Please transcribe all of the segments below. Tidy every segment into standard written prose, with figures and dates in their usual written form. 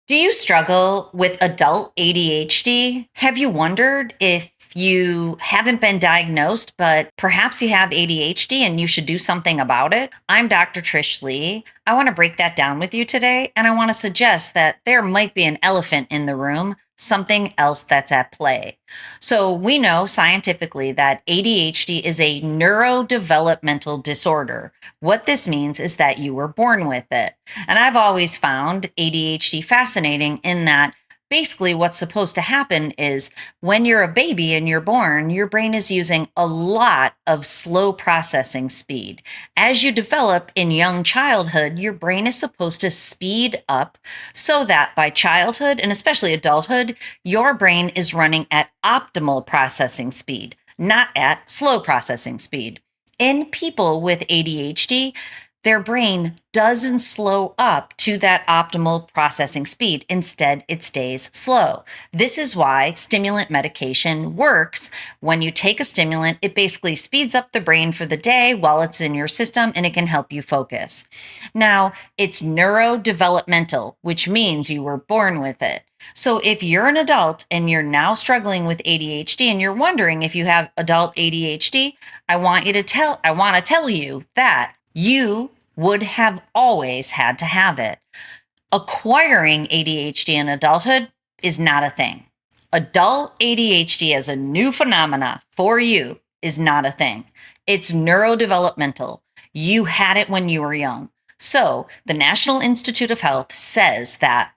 Do you struggle with adult ADHD? Have you wondered if you haven't been diagnosed, but perhaps you have ADHD and you should do something about it? I'm Dr. Trish Leigh. I want to break that down with you today, and I want to suggest that there might be an elephant in the room, something else that's at play. So, we know scientifically that ADHD is a neurodevelopmental disorder. What this means is that you were born with it. And I've always found ADHD fascinating in that basically what's supposed to happen is when you're a baby and you're born, your brain is using a lot of slow processing speed. As you develop in young childhood, your brain is supposed to speed up so that by childhood and especially adulthood, your brain is running at optimal processing speed, not at slow processing speed. In people with ADHD, their brain doesn't slow up to that optimal processing speed. Instead, it stays slow. This is why stimulant medication works. When you take a stimulant, it basically speeds up the brain for the day while it's in your system, and it can help you focus. Now, it's neurodevelopmental, which means you were born with it. So if you're an adult and you're now struggling with ADHD and you're wondering if you have adult ADHD, I want to tell you that you would have always had to have it. Acquiring ADHD in adulthood is not a thing. Adult ADHD as a new phenomena for you is not a thing. It's neurodevelopmental. You had it when you were young. So the National Institute of Health says that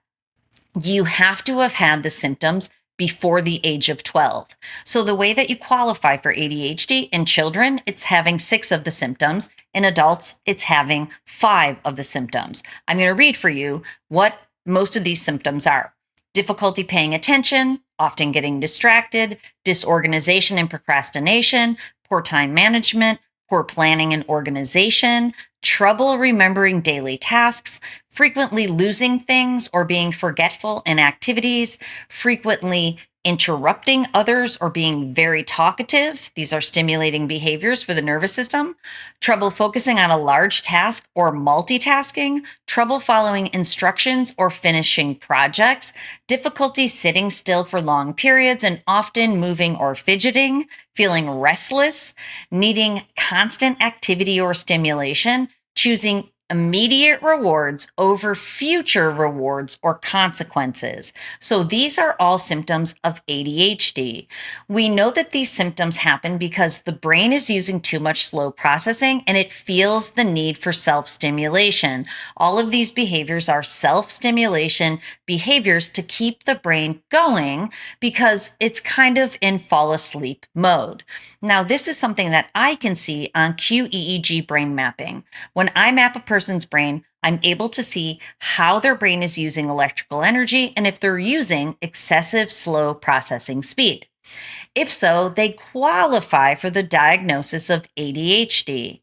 you have to have had the symptoms before the age of 12. So the way that you qualify for ADHD in children, it's having 6 of the symptoms. In adults, it's having 5 of the symptoms. I'm going to read for you what most of these symptoms are. Difficulty paying attention, often getting distracted, disorganization and procrastination, poor time management, poor planning and organization, trouble remembering daily tasks, frequently losing things or being forgetful in activities, frequently interrupting others or being very talkative. These are stimulating behaviors for the nervous system. Trouble focusing on a large task or multitasking, trouble following instructions or finishing projects, difficulty sitting still for long periods and often moving or fidgeting, feeling restless, needing constant activity or stimulation, choosing immediate rewards over future rewards or consequences. So these are all symptoms of ADHD. We know that these symptoms happen because the brain is using too much slow processing and it feels the need for self-stimulation. All of these behaviors are self-stimulation behaviors to keep the brain going because it's kind of in fall asleep mode. Now, this is something that I can see on QEEG brain mapping. When I map a person's brain, I'm able to see how their brain is using electrical energy and if they're using excessive slow processing speed. If so, they qualify for the diagnosis of ADHD.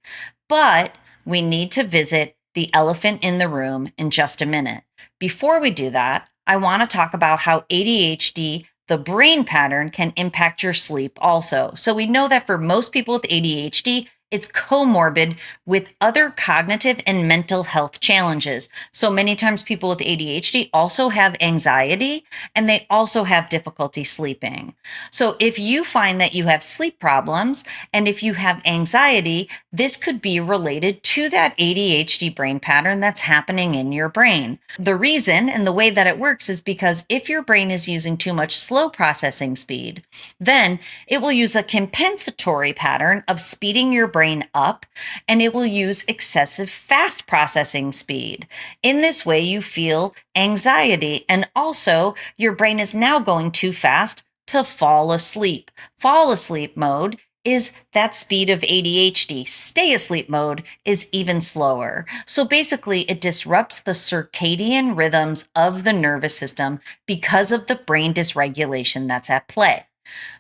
But we need to visit the elephant in the room in just a minute. Before we do that, I want to talk about how ADHD, the brain pattern, can impact your sleep also. So we know that for most people with ADHD, it's comorbid with other cognitive and mental health challenges. So many times people with ADHD also have anxiety and they also have difficulty sleeping. So if you find that you have sleep problems and if you have anxiety, this could be related to that ADHD brain pattern that's happening in your brain. The reason and the way that it works is because if your brain is using too much slow processing speed, then it will use a compensatory pattern of speeding your brain up, and it will use excessive fast processing speed. In this way, you feel anxiety, and also your brain is now going too fast to fall asleep. Fall asleep mode is that speed of ADHD. Stay asleep mode is even slower. So basically, it disrupts the circadian rhythms of the nervous system because of the brain dysregulation that's at play.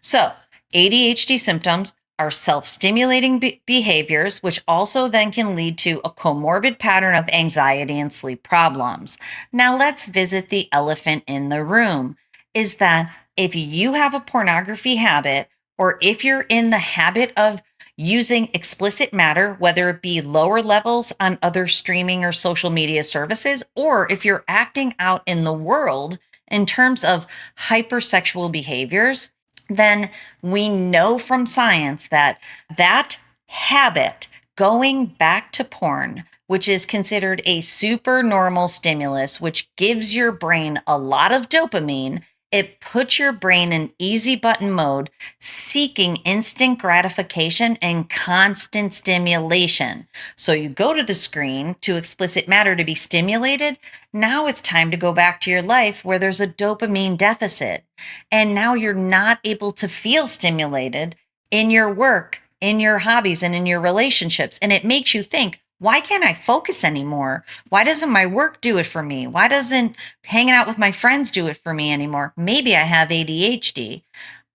So ADHD symptoms are self-stimulating behaviors, which also then can lead to a comorbid pattern of anxiety and sleep problems. Now let's visit the elephant in the room, is that if you have a pornography habit, or if you're in the habit of using explicit matter, whether it be lower levels on other streaming or social media services, or if you're acting out in the world in terms of hypersexual behaviors, then we know from science that that habit, going back to porn, which is considered a super normal stimulus, which gives your brain a lot of dopamine. It puts your brain in easy button mode, seeking instant gratification and constant stimulation. So you go to the screen to explicit matter to be stimulated. Now it's time to go back to your life where there's a dopamine deficit. And now you're not able to feel stimulated in your work, in your hobbies, and in your relationships. And it makes you think, why can't I focus anymore? Why doesn't my work do it for me? Why doesn't hanging out with my friends do it for me anymore? Maybe I have ADHD.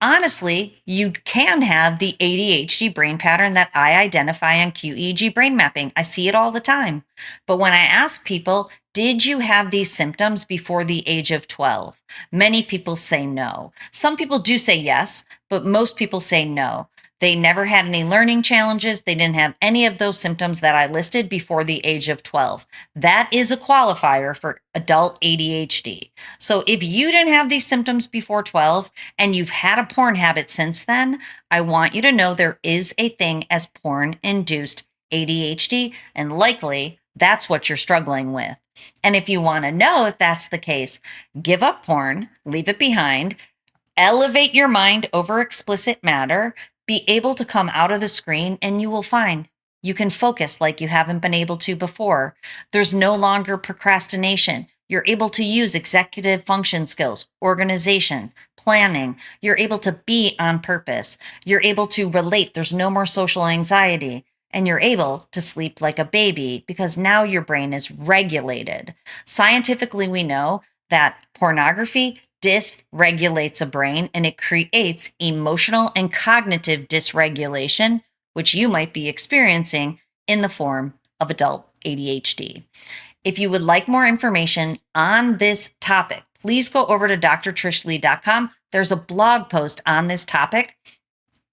Honestly, you can have the ADHD brain pattern that I identify on QEEG brain mapping. I see it all the time. But when I ask people, did you have these symptoms before the age of 12? Many people say no. Some people do say yes, but most people say no. They never had any learning challenges. They didn't have any of those symptoms that I listed before the age of 12. That is a qualifier for adult ADHD. So if you didn't have these symptoms before 12 and you've had a porn habit since then, I want you to know there is a thing as porn-induced ADHD, and likely that's what you're struggling with. And if you want to know if that's the case, give up porn, leave it behind, elevate your mind over explicit matter, be able to come out of the screen, and you will find you can focus like you haven't been able to before. There's no longer procrastination. You're able to use executive function skills, organization, planning. You're able to be on purpose. You're able to relate. There's no more social anxiety. And you're able to sleep like a baby because now your brain is regulated. Scientifically, we know that pornography dysregulates a brain and it creates emotional and cognitive dysregulation, which you might be experiencing in the form of adult ADHD. If you would like more information on this topic, please go over to drtrishleigh.com. There's a blog post on this topic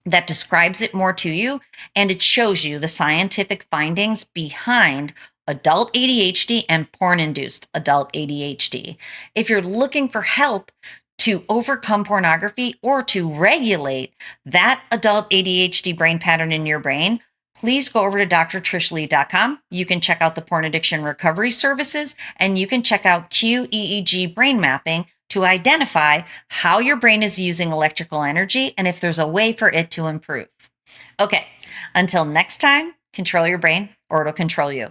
that describes it more to you, and it shows you the scientific findings behind adult ADHD and porn-induced adult ADHD. If you're looking for help to overcome pornography or to regulate that adult ADHD brain pattern in your brain, please go over to drtrishleigh.com. You can check out the porn addiction recovery services, and you can check out QEEG brain mapping to identify how your brain is using electrical energy and if there's a way for it to improve. Okay, until next time, control your brain or it'll control you.